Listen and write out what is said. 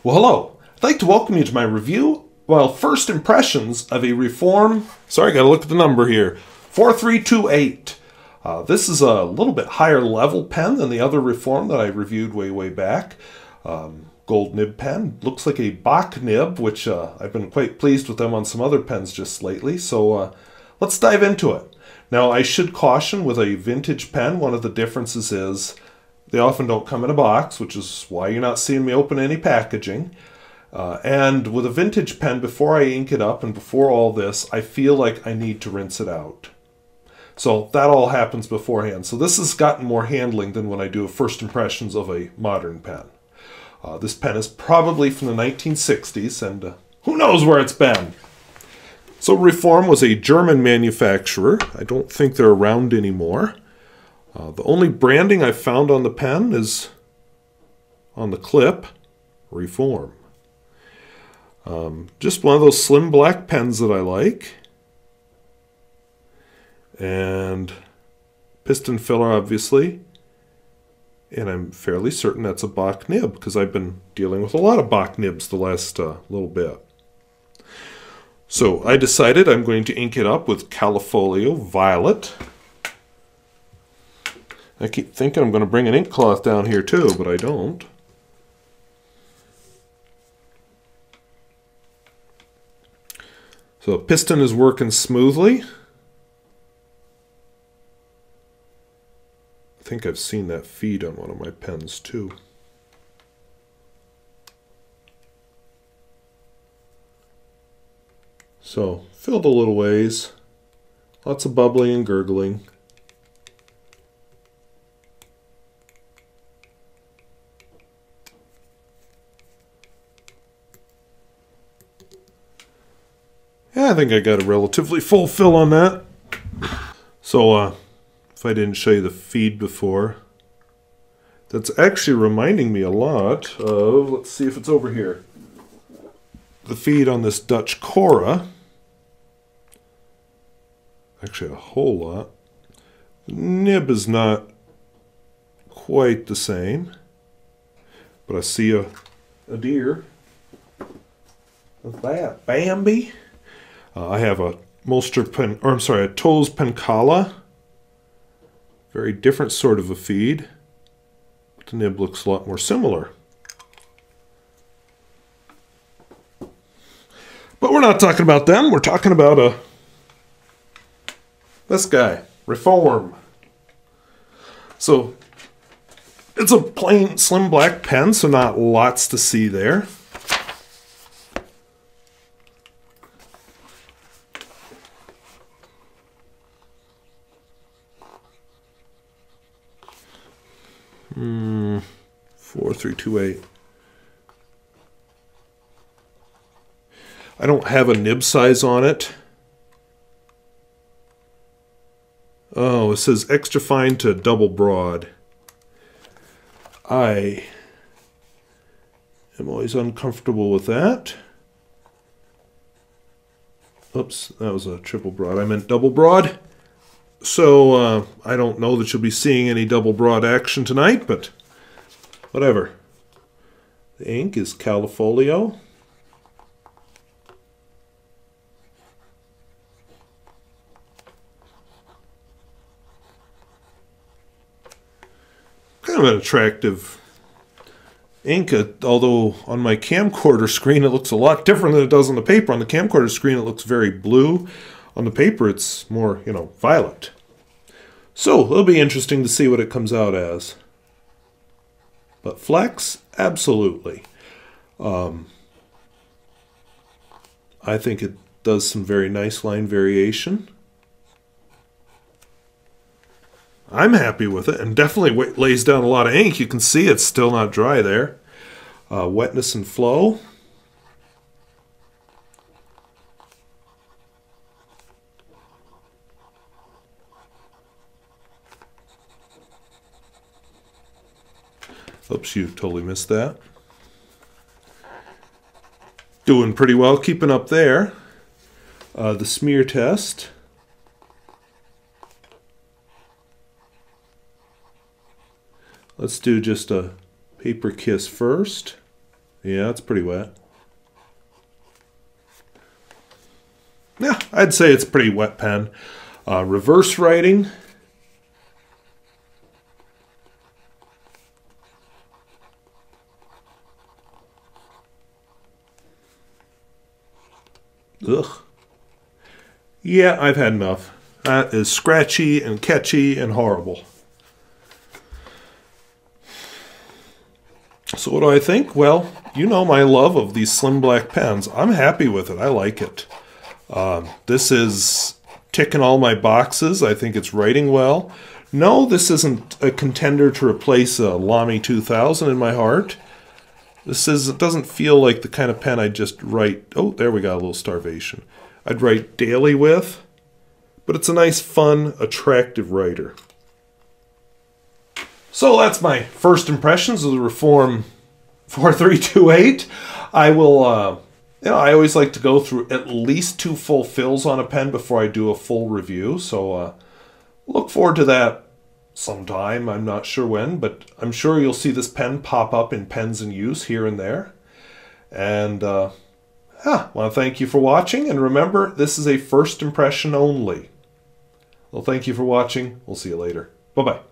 Well, hello. I'd like to welcome you to my review, first impressions of a Reform, sorry, gotta look at the number here, 4328. This is a little bit higher level pen than the other Reform that I reviewed way back. Gold nib pen. Looks like a Bock nib, which I've been quite pleased with them on some other pens just lately. So let's dive into it. Now, I should caution with a vintage pen, one of the differences is they often don't come in a box, which is why you're not seeing me open any packaging. And with a vintage pen, before I ink it up and before all this, I feel like I need to rinse it out. So that all happens beforehand. So this has gotten more handling than when I do first impressions of a modern pen. This pen is probably from the 1960s, and who knows where it's been. So Reform was a German manufacturer. I don't think they're around anymore. The only branding I've found on the pen is on the clip, Reform. Just one of those slim black pens that I like. And piston filler, obviously. And I'm fairly certain that's a Bock nib, because I've been dealing with a lot of Bock nibs the last little bit. So I decided I'm going to ink it up with Califolio Violet. I keep thinking I'm going to bring an ink cloth down here too, but I don't. So Piston is working smoothly. I think I've seen that feed on one of my pens too. So, filled a little ways. Lots of bubbling and gurgling. Yeah, I think I got a relatively full fill on that. So, if I didn't show you the feed before, that's actually reminding me a lot of, let's see if it's over here, the feed on this Dutch Cora. Actually, a whole lot. The nib is not quite the same, but I see a deer. What's that? Bambi? I have a Toes Pencala. Very different sort of a feed. But the nib looks a lot more similar. But we're not talking about them. We're talking about this guy, Reform. So it's a plain slim black pen, so not lots to see there. Hmm, 4328. I don't have a nib size on it. Oh, it says extra fine to double broad. I am always uncomfortable with that. Oops, that was a triple broad. I meant double broad. So I don't know that you'll be seeing any double broad action tonight, but whatever. The ink is Califolio. Kind of an attractive ink, although on my camcorder screen it looks a lot different than it does on the paper. On the camcorder screen it looks very blue. On the paper it's more, violet. So it'll be interesting to see what it comes out as. But flex, absolutely. I think it does some very nice line variation. I'm happy with it, and definitely lays down a lot of ink. You can see it's still not dry there. Wetness and flow. Oops, you totally missed that. Doing pretty well, keeping up there. The smear test. Let's do just a paper kiss first. Yeah, it's pretty wet. Yeah, I'd say it's a pretty wet pen. Reverse writing. Ugh. Yeah, I've had enough. That is scratchy and catchy and horrible. So what do I think? Well, you know my love of these slim black pens. I'm happy with it. I like it. This is ticking all my boxes. I think it's writing well. No, this isn't a contender to replace a Lamy 2000 in my heart. It doesn't feel like the kind of pen I just write. Oh, there we got a little starvation. I'd write daily with, but it's a nice, fun, attractive writer. So that's my first impressions of the Reform 4328. I will, I always like to go through at least 2 full fills on a pen before I do a full review. So look forward to that sometime. I'm not sure when, but I'm sure you'll see this pen pop up in Pens in Use here and there. And I want to thank you for watching. And remember, this is a first impression only. Well, thank you for watching. We'll see you later. Bye-bye.